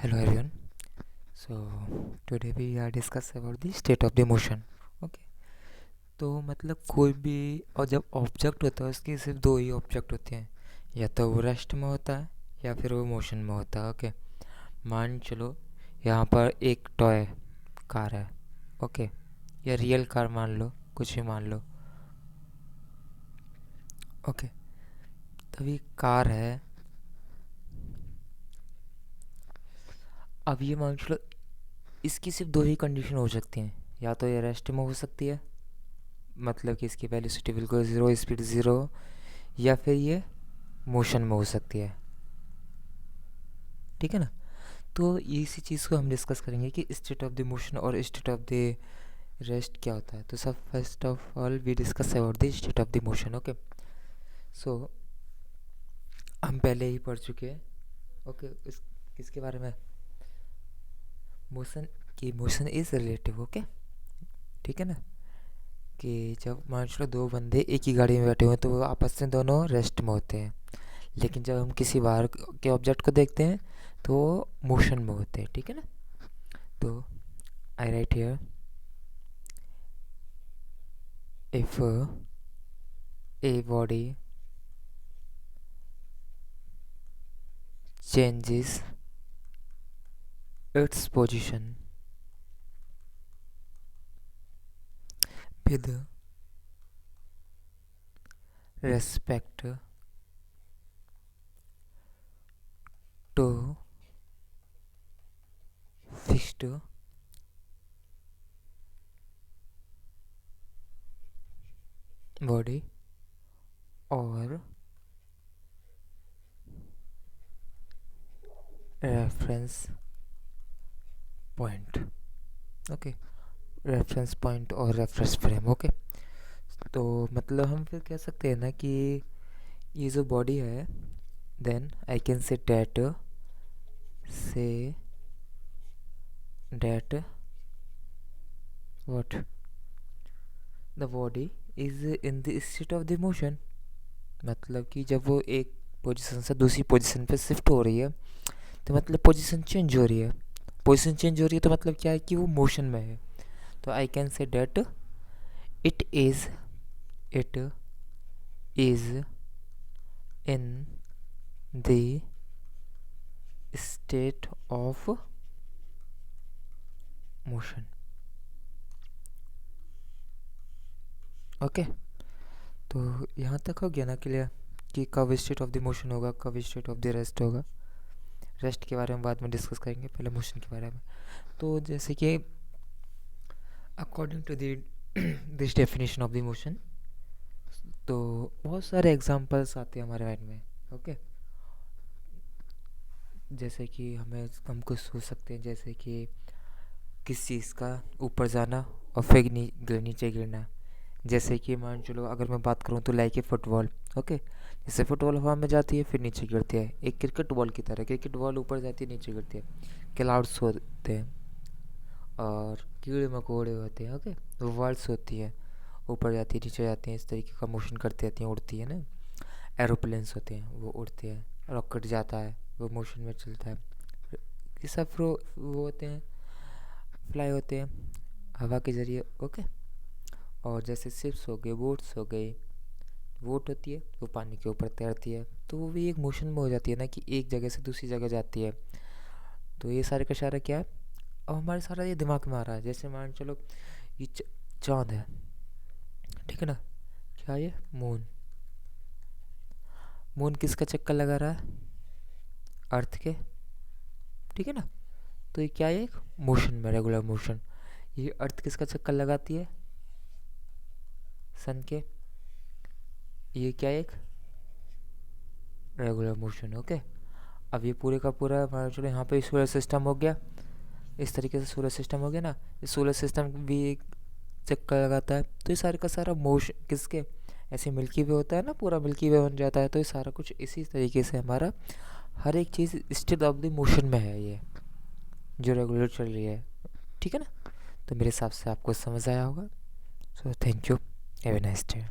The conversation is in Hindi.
Hello everyone. So today we are discuss about the state of the motion. Okay. तो मतलब कोई भी और जब ऑब्जेक्ट होता है उसके सिर्फ दो ही ऑब्जेक्ट होते हैं, या तो वो रेस्ट में होता है या फिर वो मोशन में होता है. ओके. मान चलो यहाँ पर एक टॉय कार है. ओके. या रियल कार मान लो, कुछ भी मान लो. ओके. तभी कार है. अब ये मान चलो इसकी सिर्फ दो ही कंडीशन हो सकती हैं, या तो ये रेस्ट में हो सकती है, मतलब कि इसकी वेलोसिटी बिल्कुल ज़ीरो, स्पीड ज़ीरो, या फिर ये मोशन में हो सकती है. ठीक है ना. तो इसी चीज़ को हम डिस्कस करेंगे कि स्टेट ऑफ द मोशन और स्टेट ऑफ द रेस्ट क्या होता है. तो सब first of all we discuss about the state of the motion. Okay. So हम पहले ही पढ़ चुके हैं. ओके. इस किसके बारे में? मोशन. की मोशन इज़ रिलेटिव. ओके. ठीक है ना. कि जब मान लो दो बंदे एक ही गाड़ी में बैठे हुए हैं तो वो आपस में दोनों रेस्ट में होते हैं, लेकिन जब हम किसी बाहर के ऑब्जेक्ट को देखते हैं तो वो मोशन में होते हैं. ठीक है ना. तो I write here, if a body changes its position with respect to fixed body or reference point. Okay. Reference point और रेफरेंस फ्रेम. ओके. तो मतलब हम फिर कह सकते हैं ना कि ये जो बॉडी है, then I can say that what the body is in the state of the motion. मतलब कि जब वो एक पोजीशन से दूसरी पोजीशन पे शिफ्ट हो रही है तो मतलब पोजीशन चेंज हो रही है. पोजीशन चेंज हो रही है तो मतलब क्या है कि वो मोशन में है. तो I can say that it is in the state of motion. Okay. तो यहाँ तक हो गया ना क्लियर कि कब स्टेट ऑफ द मोशन होगा, कब स्टेट ऑफ द रेस्ट होगा. रेस्ट के बारे में बाद में डिस्कस करेंगे, पहले मोशन के बारे में. तो जैसे कि according to this definition of the motion, तो बहुत सारे एग्जांपल्स आते हैं हमारे माइंड में. ओके. जैसे कि हम कुछ सोच सकते हैं, जैसे कि किस चीज़ का ऊपर जाना और फिर नीचे गिरना. जैसे कि मान चलो अगर मैं बात करूँ तो लाइक ए फुटबॉल. ओके. जैसे फुटबॉल हवा में जाती है फिर नीचे गिरती है, एक क्रिकेट बॉल की तरह. क्रिकेट बॉल ऊपर जाती है नीचे गिरती है. क्लाउड्स होते हैं और कीड़े मकोड़े होते हैं. ओके. वर्ल्ड्स होती है, ऊपर जाती है नीचे जाती हैं, इस तरीके का मोशन करती रहती हैं, उड़ती है ना. एरोप्लेन्स होते हैं वो उड़ते हैं. रॉकेट जाता है वो मोशन में चलता है. ये सब वो होते हैं, फ्लाई होते हैं हवा के ज़रिए. ओके. और जैसे शिप्स हो गए, बोट्स हो गई. बोट होती है वो पानी के ऊपर तैरती है, तो वो भी एक मोशन में हो जाती है ना, कि एक जगह से दूसरी जगह जाती है. तो ये सारे का सारा क्या है, अब हमारे सारा ये दिमाग में आ रहा है. जैसे मान चलो ये चाँद है. ठीक है ना. क्या ये मून. मून किसका चक्कर लगा रहा है? अर्थ के. ठीक है ना. तो ये क्या है, एक मोशन में, रेगुलर मोशन. ये अर्थ किसका चक्कर लगाती है? सन के. ये क्या है, एक रेगुलर मोशन. ओके. अब ये पूरे का पूरा मान चलो यहाँ पे सोलर सिस्टम हो गया. इस तरीके से सोलर सिस्टम हो गया ना. ये सोलर सिस्टम भी एक चक्कर लगाता है. तो ये सारे का सारा मोशन किसके, ऐसे मिल्की वे होता है ना, पूरा मिल्की वे बन जाता है. तो ये सारा कुछ इसी तरीके से हमारा हर एक चीज़ स्टेट ऑफ द मोशन में है, ये जो रेगुलर चल रही है. ठीक है ना. तो मेरे हिसाब से आपको समझ आया होगा. So thank you. Have a nice day.